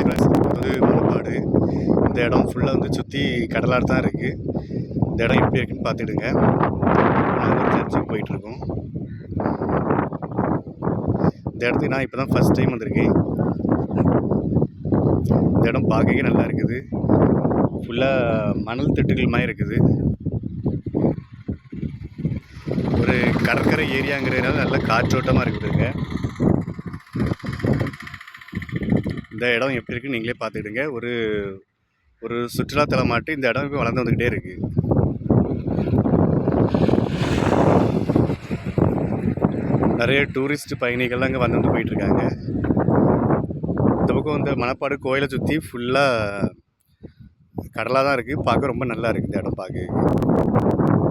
வந்து மணப்பாடு. இந்த இடம் ஃபுல்லாக வந்து சுற்றி கடலாக தான் இருக்குது. இந்த இடம் எப்படி இருக்குன்னு பார்த்துடுங்க. நாங்கள் ஒரு சர்ச்சுக்கு போயிட்டுருக்கோம். இந்த இடத்துக்கு நான் இப்போ தான் ஃபஸ்ட் டைம் வந்திருக்கேன். இந்த இடம் பார்க்கவே நல்லா இருக்குது. ஃபுல்லாக மணல் திட்டுகள் மாதிரி இருக்குது. ஒரு கடற்கரை ஏரியாங்கிறதுனால நல்ல காற்றோட்டமாக இருக்குதுங்க. இந்த இடம் எப்படி இருக்குன்னு நீங்களே பார்த்துக்கிடுங்க. ஒரு ஒரு சுற்றுலாத்தலமாட்டு இந்த இடம் இப்போ வளர்ந்து வந்துக்கிட்டே இருக்குது. நிறைய டூரிஸ்ட் பயணிகள்லாம் அங்கே வந்து போயிட்டுருக்காங்க. இந்த பக்கம் வந்து மணப்பாடு கோயிலை சுற்றி ஃபுல்லாக கடலாக தான் இருக்குது. பார்க்க ரொம்ப நல்லா இருக்குது இந்த இடம் பார்க்க.